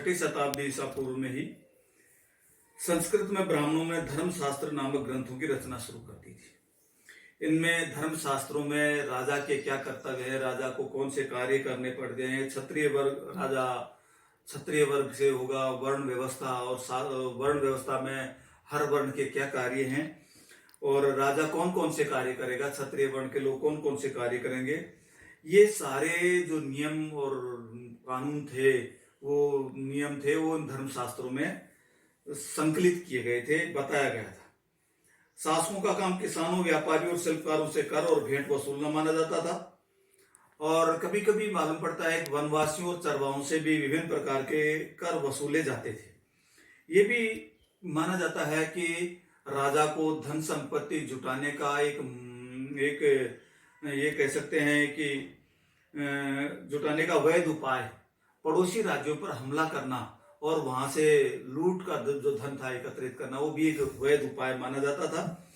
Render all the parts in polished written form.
छठी शताब्दी ईसा पूर्व में ही संस्कृत में ब्राह्मणों में धर्मशास्त्र नामक ग्रंथों की रचना शुरू कर दी थी। इनमें धर्मशास्त्रों में राजा के क्या कर्तव्य है, राजा को कौन से कार्य करने पड़ते हैं, क्षत्रिय वर्ग राजा क्षत्रिय वर्ग से होगा, वर्ण व्यवस्था और वर्ण व्यवस्था में हर वर्ण के क्या कार्य हैं और राजा कौन कौन से कार्य करेगा, क्षत्रिय वर्ण के लोग कौन कौन से कार्य करेंगे, ये सारे जो नियम और कानून थे वो धर्मशास्त्रों में संकलित किए गए थे, बताया गया था। शासकों का काम किसानों, व्यापारियों और शिल्पकारों से कर और भेंट वसूलना माना जाता था और कभी कभी मालूम पड़ता है कि वनवासियों और चरवाहों से भी विभिन्न प्रकार के कर वसूले जाते थे। ये भी माना जाता है कि राजा को धन संपत्ति जुटाने का एक ये कह सकते हैं कि जुटाने का वैध उपाय पड़ोसी राज्यों पर हमला करना और वहां से लूट का जो धन था एकत्रित करना, वो भी एक वैध उपाय माना जाता था।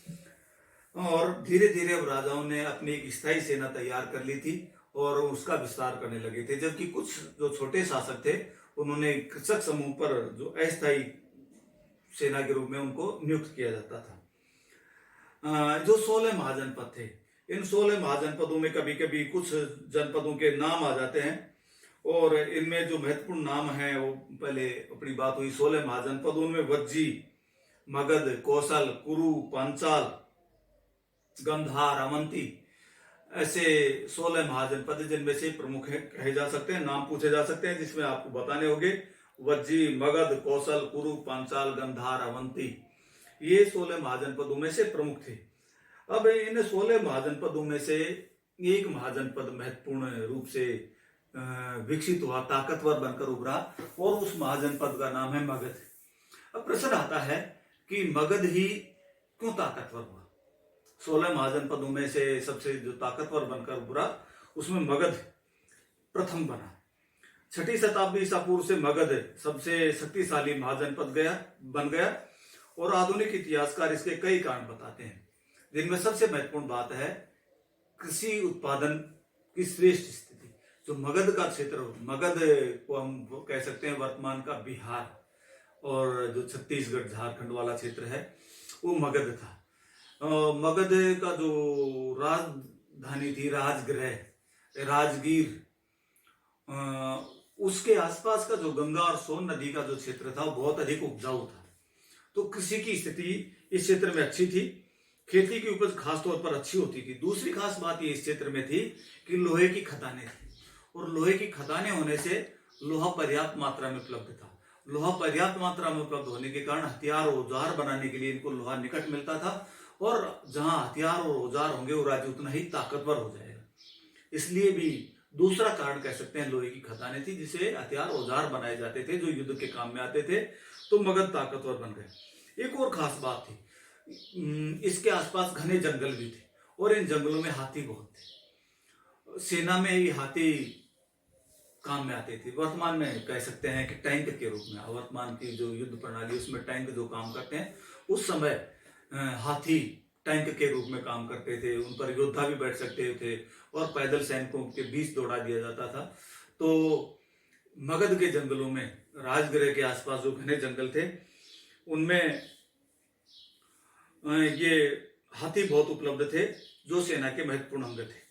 और धीरे धीरे अब राजाओं ने अपनी एक स्थायी सेना तैयार कर ली थी और उसका विस्तार करने लगे थे, जबकि कुछ जो छोटे शासक थे उन्होंने कृषक समूह पर जो अस्थायी सेना के रूप में उनको नियुक्त किया जाता था। जो 16 महाजनपद थे, इन 16 महाजनपदों में कभी कभी कुछ जनपदों के नाम आ जाते हैं और इनमें जो महत्वपूर्ण नाम है वो पहले अपनी बात हुई 16 महाजनपदों में वज्जी, मगध, कौशल, कुरु, पांचाल, गंधार, अवंती, ऐसे 16 महाजनपद जिनमें से प्रमुख कहे जा सकते हैं, नाम पूछे जा सकते हैं, जिसमें आपको बताने होंगे वज्जी, मगध, कौशल, कुरु, पांचाल, गंधार, अवंती, ये 16 महाजनपदों में से प्रमुख थे। अब इन 16 महाजनपदों में से एक महाजनपद महत्वपूर्ण रूप से विकसित हुआ, ताकतवर बनकर उभरा और उस महाजनपद का नाम है मगध। अब प्रश्न आता है कि मगध ही क्यों ताकतवर हुआ? 16 महाजनपदों में से सबसे जो ताकतवर बनकर उभरा उसमें मगध प्रथम बना। छठी शताब्दी ईसा पूर्व से मगध सबसे शक्तिशाली महाजनपद बन गया और आधुनिक इतिहासकार इसके कई कारण बताते हैं, जिनमें सबसे महत्वपूर्ण बात है कृषि उत्पादन की श्रेष्ठ स्थिति। जो मगध का क्षेत्र, मगध को हम कह सकते हैं वर्तमान का बिहार और जो छत्तीसगढ़ झारखंड वाला क्षेत्र है वो मगध था। मगध का जो राजधानी थी राजगृह, राजगीर, उसके आसपास का जो गंगा और सोन नदी का जो क्षेत्र था वो बहुत अधिक उपजाऊ था, तो कृषि की स्थिति इस क्षेत्र में अच्छी थी, खेती की उपज खास तौर पर अच्छी होती थी। दूसरी खास बात ये इस क्षेत्र में थी कि लोहे की खदानें थी और लोहे की खदानें होने से लोहा पर्याप्त मात्रा में उपलब्ध था। लोहा पर्याप्त मात्रा में उपलब्ध होने के कारण हथियार और औजार बनाने के लिए इनको लोहा निकट मिलता था और जहां हथियार और औजार होंगे वो राज्य उतना ही ताकतवर हो जाएगा। इसलिए भी दूसरा कारण कह सकते हैं लोहे की खदानें थी, जिसे हथियार औजार बनाए जाते थे जो युद्ध के काम में आते थे, तो मगध ताकतवर बन गए। एक और खास बात थी, इसके आसपास घने जंगल भी थे और इन जंगलों में हाथी बहुत थे। सेना में ही हाथी काम में आते थे। वर्तमान में कह सकते हैं कि टैंक के रूप में, वर्तमान की जो युद्ध प्रणाली उसमें टैंक जो काम करते हैं, उस समय हाथी टैंक के रूप में काम करते थे। उन पर योद्धा भी बैठ सकते थे और पैदल सैनिकों के बीच दौड़ा दिया जाता था। तो मगध के जंगलों में, राजगृह के आसपास जो घने जंगल थे उनमें ये हाथी बहुत उपलब्ध थे जो सेना के महत्वपूर्ण अंग थे।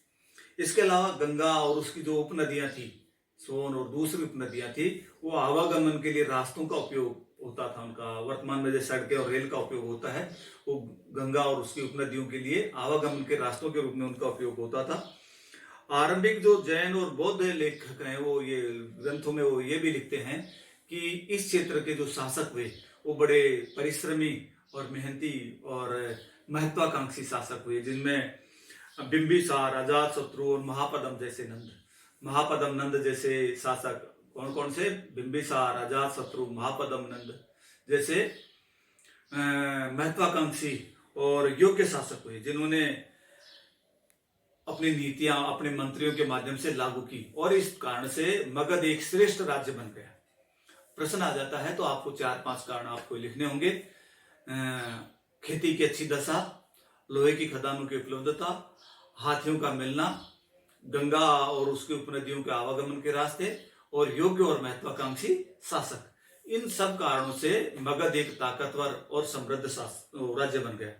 इसके अलावा गंगा और उसकी जो उपनदियां थी, सोन और दूसरी उपनदियां थी, वो आवागमन के लिए रास्तों का उपयोग होता था उनका। वर्तमान में जैसे सड़कें और रेल का उपयोग होता है, वो गंगा और उसकी उपनदियों के लिए आवागमन के रास्तों के रूप में उनका उपयोग होता था। आरंभिक जो जैन और बौद्ध लेखक हैं वो ये ग्रंथों में वो ये भी लिखते हैं कि इस क्षेत्र के जो शासक हुए वो बड़े परिश्रमी और मेहनती और महत्वाकांक्षी शासक हुए, जिनमें बिंबिसार, अजातशत्रु और महापदम नंद जैसे शासक कौन कौन से? बिंबिसार, अजातशत्रु, महापदम नंद जैसे महत्वाकांक्षी और योग्य शासक हुए, जिन्होंने अपनी नीतियां अपने मंत्रियों के माध्यम से लागू की और इस कारण से मगध एक श्रेष्ठ राज्य बन गया। प्रश्न आ जाता है तो आपको 4-5 कारण आपको लिखने होंगे। खेती की अच्छी दशा, लोहे की खदानों की उपलब्धता, हाथियों का मिलना, गंगा और उसके उपनदियों के आवागमन के रास्ते और योग्य और महत्वाकांक्षी शासक। इन सब कारणों से मगध एक ताकतवर और समृद्ध राज्य बन गया।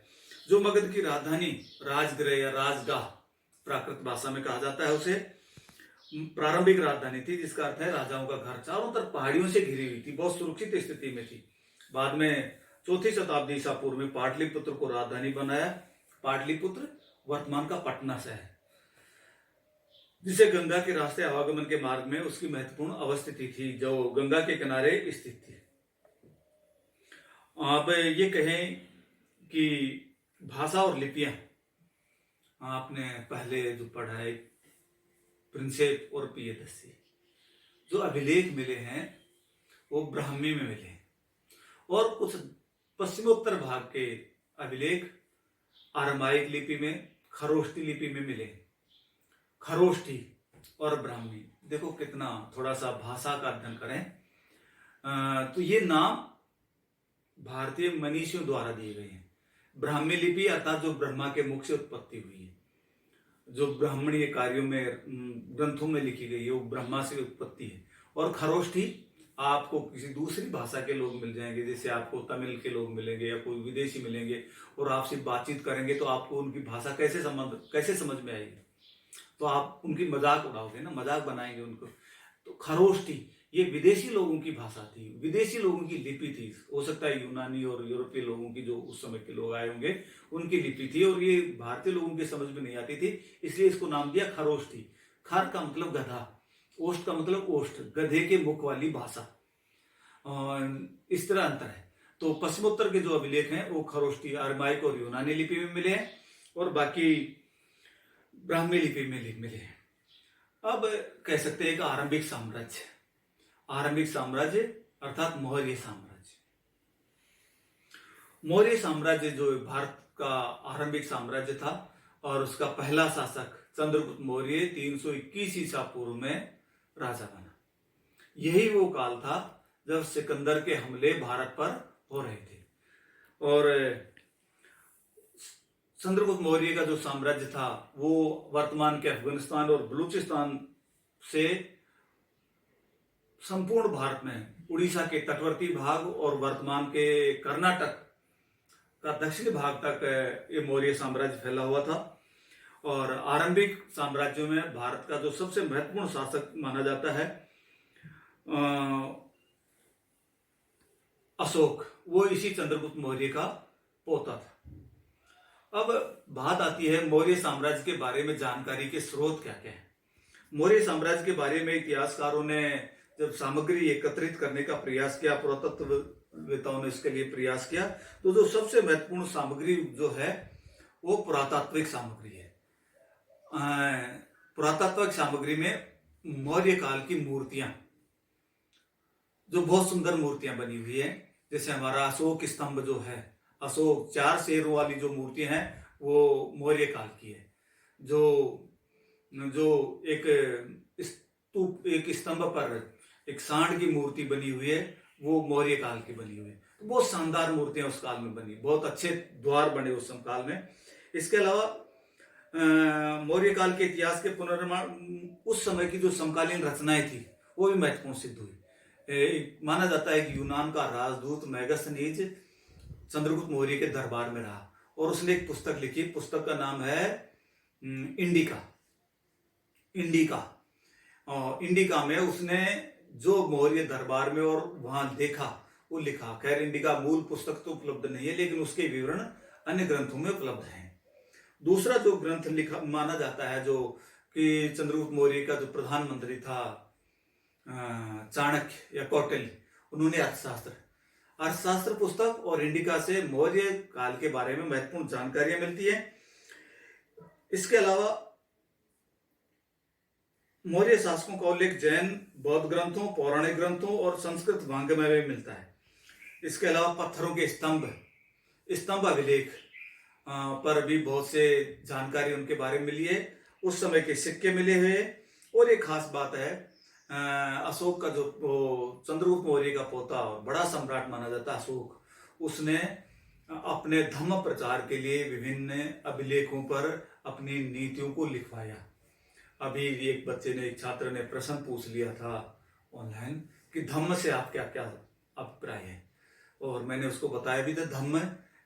जो मगध की राजधानी राजगृह या राजगाह प्राकृत भाषा में कहा जाता है, उसे प्रारंभिक राजधानी थी, जिसका अर्थ है राजाओं का घर। चारों तरफ पहाड़ियों से घिरी हुई थी, बहुत सुरक्षित स्थिति में थी। बाद में 4वीं शताब्दी ईसा पूर्व में पाटलिपुत्र को राजधानी बनाया। पाटलिपुत्र वर्तमान का पटना शहर, जिसे गंगा के रास्ते आवागमन के मार्ग में उसकी महत्वपूर्ण अवस्थिति थी, जो गंगा के किनारे स्थित थी। अब ये कहें कि भाषा और लिपियां, आपने पहले जो पढ़ा है प्रिंसेप और प्रियदर्शी, जो अभिलेख मिले हैं वो ब्राह्मी में मिले हैं, और कुछ पश्चिमोत्तर भाग के अभिलेख आरमाइक लिपि में, खरोष्ठी लिपि में मिले। खरोष्ठी और ब्राह्मी, देखो कितना, थोड़ा सा भाषा का अध्ययन करें तो ये नाम भारतीय मनीषियों द्वारा दिए गए हैं। ब्राह्मी लिपि अर्थात जो ब्रह्मा के मुख से उत्पत्ति हुई है, जो ब्राह्मणीय कार्यों में ग्रंथों में लिखी गई है, वो ब्रह्मा से उत्पत्ति है। और खरोष्ठी आपको किसी दूसरी भाषा के लोग मिल जाएंगे, जैसे आपको तमिल के लोग मिलेंगे या कोई विदेशी मिलेंगे, और आपसे बातचीत करेंगे तो आपको उनकी भाषा कैसे समझ में आएगी, तो आप उनकी मजाक उड़ाओगे ना, मजाक बनाएंगे उनको। तो खरोष्ठी ये विदेशी लोगों की भाषा थी, विदेशी लोगों की लिपि थी। हो सकता है यूनानी और यूरोपीय लोगों की, जो उस समय के लोग आए होंगे, उनकी लिपि थी, और ये भारतीय लोगों की समझ में नहीं आती थी, इसलिए इसको नाम दिया खरोष्ठी। खर का मतलब गधा, ओष्ठ का मतलब ओष्ठ, गधे के मुख वाली भाषा। इस तरह अंतर है। तो पश्चिमोत्तर के जो अभिलेख हैं वो खरोष्ठी, अरमाइक और यूनानी लिपि में मिले हैं, और बाकी ब्राह्मी लिपि में मिले हैं। अब कह सकते हैं कि आरंभिक साम्राज्य, आरंभिक साम्राज्य अर्थात मौर्य साम्राज्य। मौर्य साम्राज्य जो भारत का आरंभिक साम्राज्य था, और उसका पहला शासक चंद्रगुप्त मौर्य 321 ईसा पूर्व में राजा बना। यही वो काल था जब सिकंदर के हमले भारत पर हो रहे थे, और चंद्रगुप्त मौर्य का जो साम्राज्य था वो वर्तमान के अफगानिस्तान और बलूचिस्तान से संपूर्ण भारत में, उड़ीसा के तटवर्ती भाग और वर्तमान के कर्नाटक का दक्षिणी भाग तक ये मौर्य साम्राज्य फैला हुआ था। और आरंभिक साम्राज्यों में भारत का जो सबसे महत्वपूर्ण शासक माना जाता है अशोक, वो इसी चंद्रगुप्त मौर्य का पोता था। अब बात आती है मौर्य साम्राज्य के बारे में जानकारी के स्रोत क्या क्या है। मौर्य साम्राज्य के बारे में इतिहासकारों ने जब सामग्री एकत्रित करने का प्रयास किया, पुरातत्ववेताओं ने इसके लिए प्रयास किया, तो जो सबसे महत्वपूर्ण सामग्री जो है वो पुरातात्विक सामग्री है। पुरातात्विक सामग्री में मौर्य काल की मूर्तियां, जो बहुत सुंदर मूर्तियां बनी हुई है, जैसे हमारा अशोक स्तंभ जो है, अशोक 4 शेरों वाली जो मूर्तियां हैं वो मौर्य काल की है। जो एक स्तंभ पर एक सांड की मूर्ति बनी हुई है, वो मौर्य काल की बनी हुई है। तो बहुत शानदार मूर्तियां उस काल में बनी, बहुत अच्छे द्वार बने उस काल में। इसके अलावा मौर्य काल के इतिहास के पुनर्निर्माण, उस समय की जो समकालीन रचनाएं थी वो भी महत्वपूर्ण सिद्ध हुई। माना जाता है कि यूनान का राजदूत मैगस्थनीज चंद्रगुप्त मौर्य के दरबार में रहा, और उसने एक पुस्तक लिखी। पुस्तक का नाम है इंडिका। इंडिका में उसने जो मौर्य दरबार में और वहां देखा वो लिखा। खैर इंडिका मूल पुस्तक तो उपलब्ध नहीं है, लेकिन उसके विवरण अन्य ग्रंथों में उपलब्ध हैं। दूसरा जो ग्रंथ लिखा माना जाता है, जो कि चंद्रगुप्त मौर्य का जो प्रधानमंत्री था चाणक्य या कौटिल्य, उन्होंने अर्थशास्त्र पुस्तक और इंडिका से मौर्य काल के बारे में महत्वपूर्ण जानकारियां मिलती है। इसके अलावा मौर्य शासकों का उल्लेख जैन बौद्ध ग्रंथों, पौराणिक ग्रंथों और संस्कृत वांग्मय में भी मिलता है। इसके अलावा पत्थरों के स्तंभ अभिलेख पर भी बहुत से जानकारी उनके बारे में मिली है। उस समय के सिक्के मिले हुए। और एक खास बात है, अशोक का जो चंद्रगुप्त मौर्य का पोता और बड़ा सम्राट माना जाता है अशोक, उसने अपने धर्म प्रचार के लिए विभिन्न अभिलेखों पर अपनी नीतियों को लिखवाया। अभी एक छात्र ने प्रश्न पूछ लिया था ऑनलाइन कि धम्म से आप क्या क्या अभिप्राय है। और मैंने उसको बताया भी था, धम्म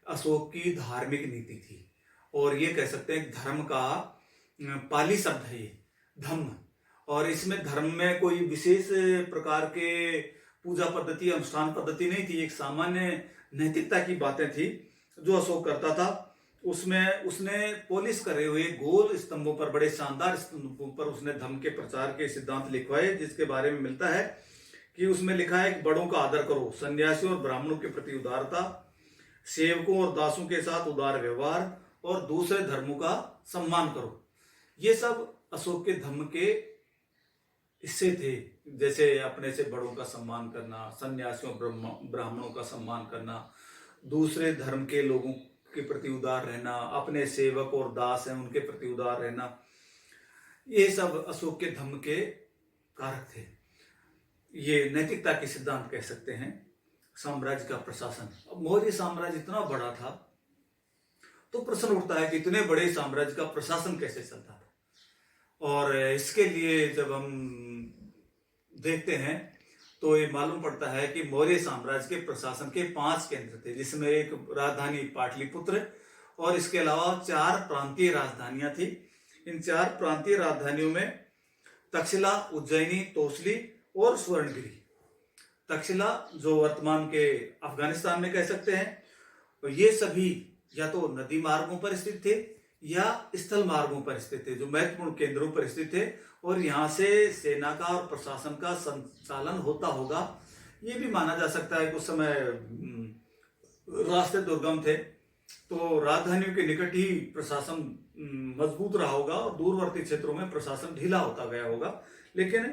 अशोक की धार्मिक नीति थी, और ये कह सकते हैं धर्म का पाली शब्द है ये धम्म। और इसमें धर्म में कोई विशेष प्रकार के पूजा पद्धति, अनुष्ठान पद्धति नहीं थी, एक सामान्य नैतिकता की बातें थी जो अशोक करता था। उसमें उसने पॉलिश करे हुए गोल स्तंभों पर, बड़े शानदार स्तंभों पर उसने धर्म के प्रचार के सिद्धांत लिखवाए, जिसके बारे में मिलता है कि उसमें लिखा है कि बड़ों का आदर करो, सन्यासियों और ब्राह्मणों के प्रति उदारता, सेवकों और दासों के साथ उदार व्यवहार, और दूसरे धर्मों का सम्मान करो। ये सब अशोक के धर्म के हिस्से थे, जैसे अपने से बड़ों का सम्मान करना, सन्यासियों ब्राह्मणों का सम्मान करना, दूसरे धर्म के लोगों के प्रति उदार रहना, अपने सेवक और दास हैं उनके प्रति उदार रहना, ये सब अशोक के धर्म के कारक थे। ये नैतिकता के सिद्धांत कह सकते हैं। साम्राज्य का प्रशासन, अब मौर्य साम्राज्य इतना बड़ा था तो प्रश्न उठता है कि इतने बड़े साम्राज्य का प्रशासन कैसे चलता था। और इसके लिए जब हम देखते हैं तो ये मालूम पड़ता है कि मौर्य साम्राज्य के प्रशासन के 5 केंद्र थे, जिसमें एक राजधानी पाटलिपुत्र और इसके अलावा 4 प्रांतीय राजधानियां थी। इन 4 प्रांतीय राजधानियों में तक्षशिला, उज्जैनी, तोसली और स्वर्णगिरी। तक्षशिला जो वर्तमान के अफगानिस्तान में कह सकते हैं, तो ये सभी या तो नदी मार्गों पर स्थित थे या स्थल मार्गों पर स्थित थे, जो महत्वपूर्ण केंद्रों पर स्थित थे, और यहाँ से सेना का और प्रशासन का संचालन होता होगा। ये भी माना जा सकता है कि उस समय रास्ते दुर्गम थे, तो राजधानियों के निकट ही प्रशासन मजबूत रहा होगा और दूरवर्ती क्षेत्रों में प्रशासन ढीला होता गया होगा। लेकिन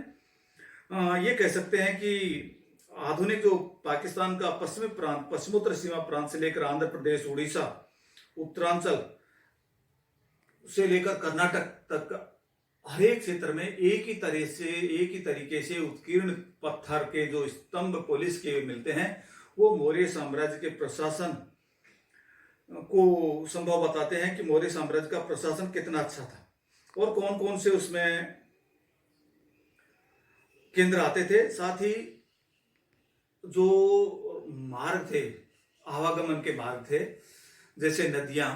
ये कह सकते हैं कि आधुनिक जो पाकिस्तान का पश्चिमी प्रांत, पश्चिमोत्तर सीमा प्रांत से लेकर आंध्र प्रदेश, उड़ीसा, उत्तरांचल से लेकर कर्नाटक तक हर एक क्षेत्र में एक ही तरीके से उत्कीर्ण पत्थर के जो स्तंभ पॉलिश के मिलते हैं, वो मौर्य साम्राज्य के प्रशासन को संभव बताते हैं कि मौर्य साम्राज्य का प्रशासन कितना अच्छा था और कौन कौन से उसमें केंद्र आते थे। साथ ही जो मार्ग थे, आवागमन के मार्ग थे, जैसे नदियां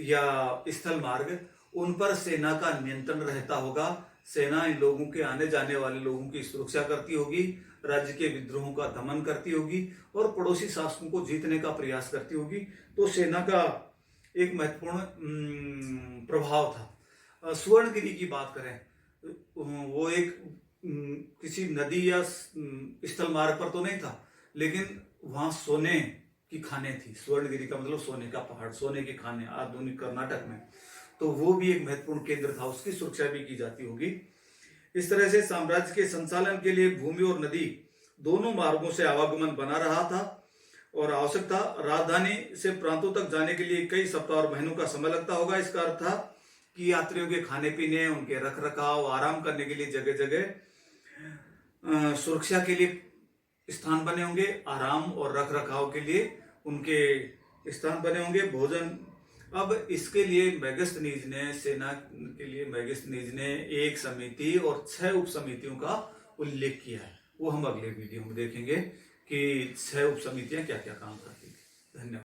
या स्थल मार्ग, उन पर सेना का नियंत्रण रहता होगा। सेना इन लोगों के, आने जाने वाले लोगों की सुरक्षा करती होगी, राज्य के विद्रोहों का दमन करती होगी और पड़ोसी शासकों को जीतने का प्रयास करती होगी। तो सेना का एक महत्वपूर्ण प्रभाव था। स्वर्णगिरी की बात करें, वो एक किसी नदी या स्थल मार्ग पर तो नहीं था, लेकिन वहां सोने की खानें थी। स्वर्णगिरी का मतलब सोने का पहाड़, सोने की खानें आधुनिक कर्नाटक में, तो वो भी एक महत्वपूर्ण केंद्र था, उसकी सुरक्षा भी की जाती होगी। इस तरह से साम्राज्य के संचालन के लिए भूमि और नदी दोनों मार्गों से आवागमन बना रहा था और आवश्यक था। राजधानी से प्रांतों तक जाने के लिए कई सप्ताह और महीनों का समय लगता होगा। इसका अर्थ था कि यात्रियों के खाने पीने, उनके रख रखाव, आराम करने के लिए जगह जगह सुरक्षा के लिए स्थान बने होंगे, आराम और रख रखाव के लिए उनके स्थान बने होंगे, भोजन। अब इसके लिए मेगस्थनीज ने, सेना के लिए मेगस्थनीज ने एक समिति और 6 उप समितियों का उल्लेख किया है। वो हम अगले वीडियो में देखेंगे कि 6 उप समितियां क्या क्या काम करती थी। धन्यवाद।